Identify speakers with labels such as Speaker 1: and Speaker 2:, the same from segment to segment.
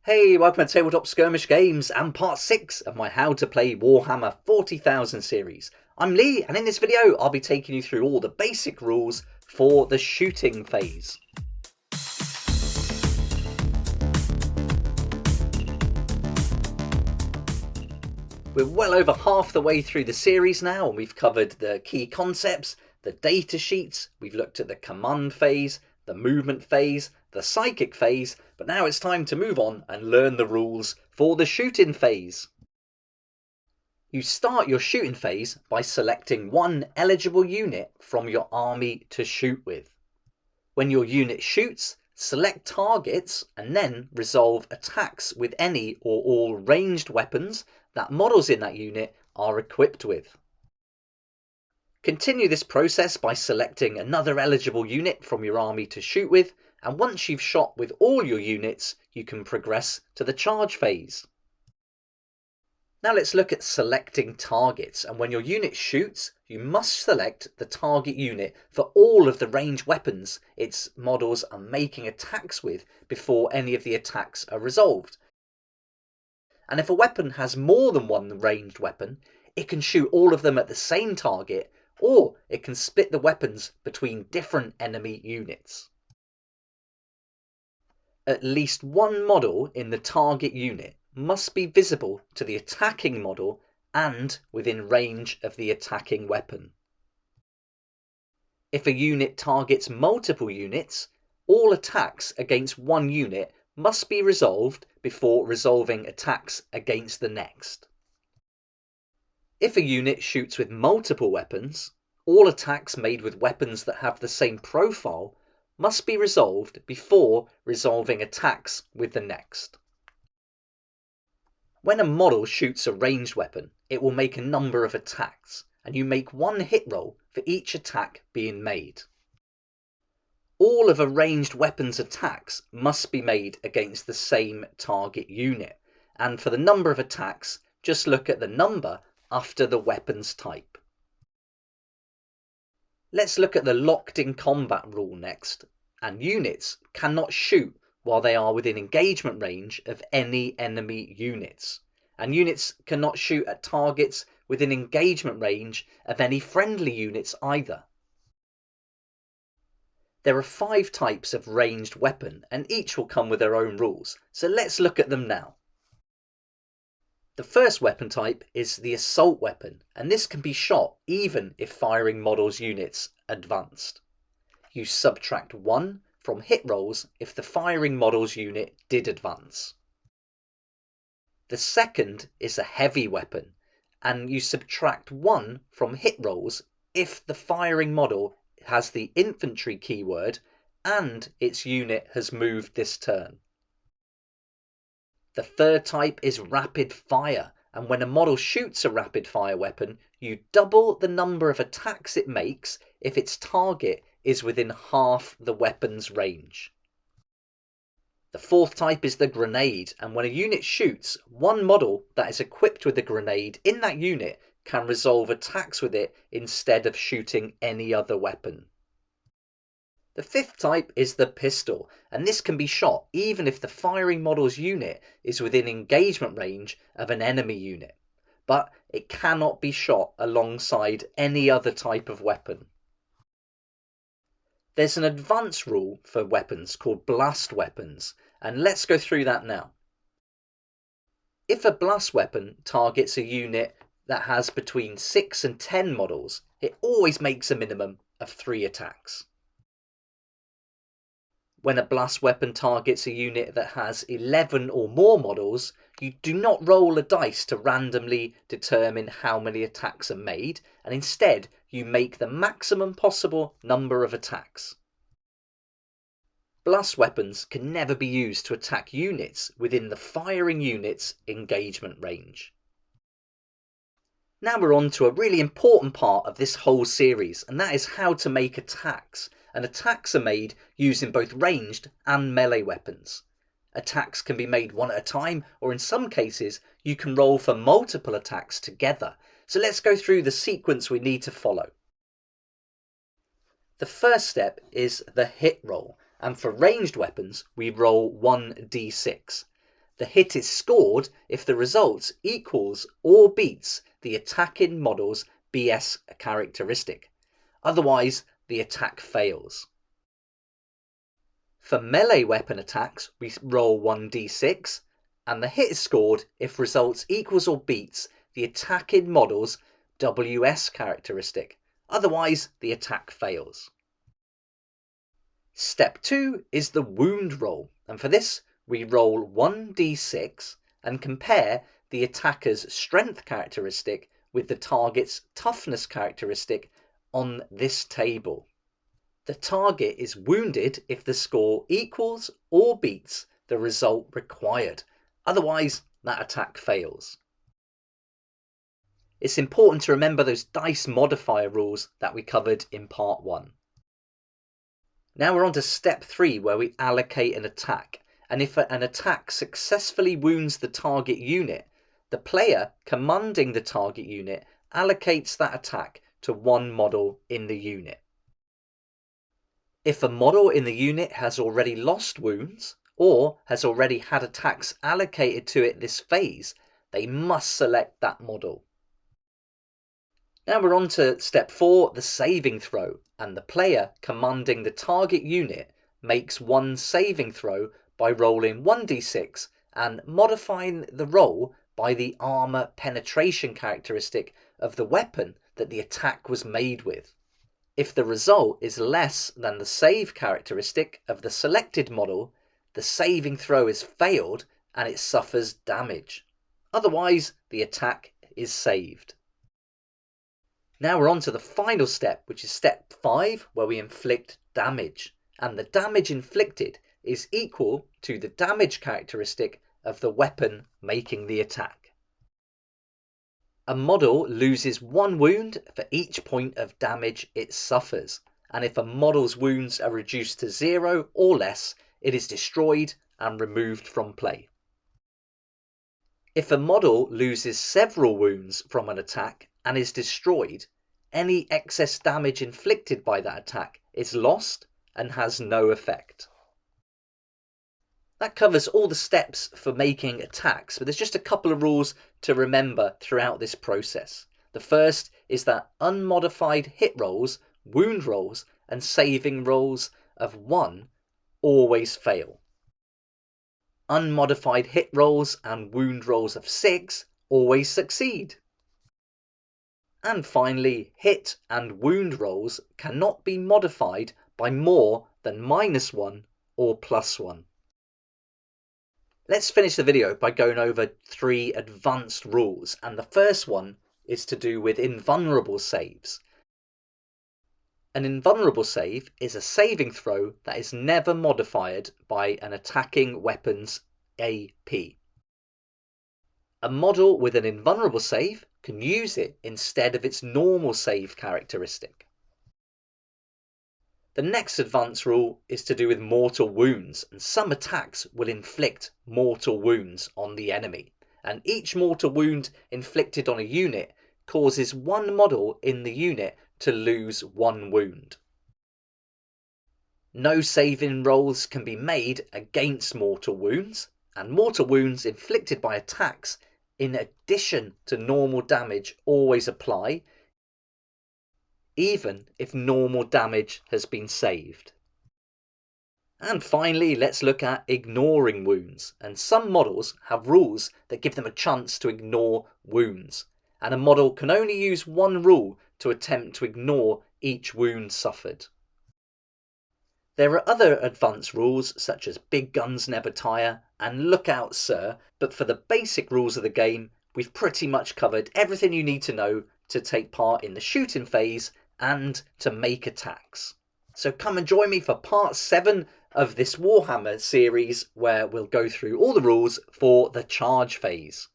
Speaker 1: Hey, welcome to Tabletop Skirmish Games and part 6 of my How to Play Warhammer 40,000 series. I'm Lee, and in this video I'll be taking you through all the basic rules for the shooting phase. We're well over half the way through the series now, and we've covered the key concepts, the data sheets, we've looked at the command phase, the movement phase, the psychic phase, but now it's time to move on and learn the rules for the shooting phase. You start your shooting phase by selecting one eligible unit from your army to shoot with. When your unit shoots, select targets and then resolve attacks with any or all ranged weapons that models in that unit are equipped with. Continue this process by selecting another eligible unit from your army to shoot with, and once you've shot with all your units, you can progress to the charge phase. Now let's look at selecting targets, and when your unit shoots, you must select the target unit for all of the ranged weapons its models are making attacks with before any of the attacks are resolved. And if a weapon has more than one ranged weapon, it can shoot all of them at the same target, or it can split the weapons between different enemy units. At least one model in the target unit must be visible to the attacking model and within range of the attacking weapon. If a unit targets multiple units, all attacks against one unit must be resolved before resolving attacks against the next. If a unit shoots with multiple weapons, all attacks made with weapons that have the same profile must be resolved before resolving attacks with the next. When a model shoots a ranged weapon, it will make a number of attacks, and you make one hit roll for each attack being made. All of a ranged weapon's attacks must be made against the same target unit, and for the number of attacks, just look at the number after the weapon's type. Let's look at the locked in combat rule next, and units cannot shoot while they are within engagement range of any enemy units, and units cannot shoot at targets within engagement range of any friendly units either. There are 5 types of ranged weapon, and each will come with their own rules, so let's look at them now. The first weapon type is the assault weapon, and this can be shot even if firing models units advanced. You subtract 1 from hit rolls if the firing models unit did advance. The second is a heavy weapon, and you subtract 1 from hit rolls if the firing model has the infantry keyword and its unit has moved this turn. The third type is rapid fire, and when a model shoots a rapid fire weapon, you double the number of attacks it makes if its target is within half the weapon's range. The fourth type is the grenade, and when a unit shoots, one model that is equipped with a grenade in that unit can resolve attacks with it instead of shooting any other weapon. The fifth type is the pistol, and this can be shot even if the firing model's unit is within engagement range of an enemy unit, but it cannot be shot alongside any other type of weapon. There's an advanced rule for weapons called blast weapons, and let's go through that now. If a blast weapon targets a unit that has between 6 and 10 models, it always makes a minimum of 3 attacks. When a blast weapon targets a unit that has 11 or more models, you do not roll a dice to randomly determine how many attacks are made, and instead you make the maximum possible number of attacks. Blast weapons can never be used to attack units within the firing unit's engagement range. Now we're on to a really important part of this whole series, and that is how to make attacks. And attacks are made using both ranged and melee weapons. Attacks can be made one at a time, or in some cases you can roll for multiple attacks together. So let's go through the sequence we need to follow. The first step is the hit roll, and for ranged weapons we roll 1d6. The hit is scored if the result equals or beats the attacking model's BS characteristic. Otherwise, the attack fails. For melee weapon attacks, we roll 1d6, and the hit is scored if results equals or beats the attacking model's WS characteristic. Otherwise, the attack fails. Step 2 is the wound roll, and for this we roll 1d6 and compare the attacker's strength characteristic with the target's toughness characteristic on this table. The target is wounded if the score equals or beats the result required. Otherwise, that attack fails. It's important to remember those dice modifier rules that we covered in part 1. Now we're on to step 3, where we allocate an attack, and if an attack successfully wounds the target unit, the player commanding the target unit allocates that attack to one model in the unit. If a model in the unit has already lost wounds, or has already had attacks allocated to it this phase, they must select that model. Now we're on to step 4, the saving throw, and the player commanding the target unit makes one saving throw by rolling 1d6 and modifying the roll by the armor penetration characteristic of the weapon that the attack was made with. If the result is less than the save characteristic of the selected model, the saving throw is failed and it suffers damage. Otherwise, the attack is saved. Now we're on to the final step, which is step 5, where we inflict damage, and the damage inflicted is equal to the damage characteristic of the weapon making the attack. A model loses 1 wound for each point of damage it suffers, and if a model's wounds are reduced to 0 or less, it is destroyed and removed from play. If a model loses several wounds from an attack and is destroyed, any excess damage inflicted by that attack is lost and has no effect. That covers all the steps for making attacks, but there's just a couple of rules to remember throughout this process. The first is that unmodified hit rolls, wound rolls, and saving rolls of 1 always fail. Unmodified hit rolls and wound rolls of 6 always succeed. And finally, hit and wound rolls cannot be modified by more than -1 or +1. Let's finish the video by going over 3 advanced rules, and the first one is to do with invulnerable saves. An invulnerable save is a saving throw that is never modified by an attacking weapon's AP. A model with an invulnerable save can use it instead of its normal save characteristic. The next advanced rule is to do with mortal wounds, and some attacks will inflict mortal wounds on the enemy, and each mortal wound inflicted on a unit causes one model in the unit to lose 1 wound. No saving rolls can be made against mortal wounds, and mortal wounds inflicted by attacks in addition to normal damage always apply, even if normal damage has been saved. And finally, let's look at ignoring wounds, and some models have rules that give them a chance to ignore wounds, and a model can only use one rule to attempt to ignore each wound suffered. There are other advanced rules such as big guns never tire and look out sir, but for the basic rules of the game, we've pretty much covered everything you need to know to take part in the shooting phase and to make attacks. So come and join me for part 7 of this Warhammer series, where we'll go through all the rules for the charge phase.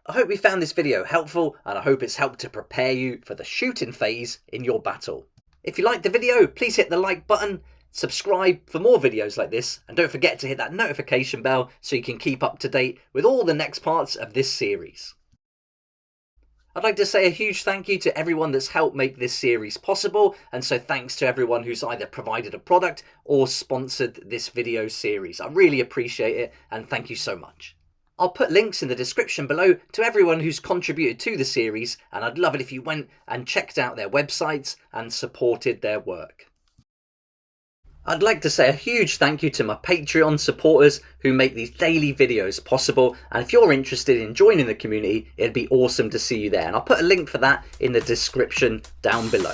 Speaker 1: I hope you found this video helpful, and I hope it's helped to prepare you for the shooting phase in your battle. If you liked the video, please hit the like button, subscribe for more videos like this, and don't forget to hit that notification bell so you can keep up to date with all the next parts of this series. I'd like to say a huge thank you to everyone that's helped make this series possible, and so thanks to everyone who's either provided a product or sponsored this video series. I really appreciate it, and thank you so much. I'll put links in the description below to everyone who's contributed to the series, and I'd love it if you went and checked out their websites and supported their work. I'd like to say a huge thank you to my Patreon supporters who make these daily videos possible, and if you're interested in joining the community, it'd be awesome to see you there, and I'll put a link for that in the description down below.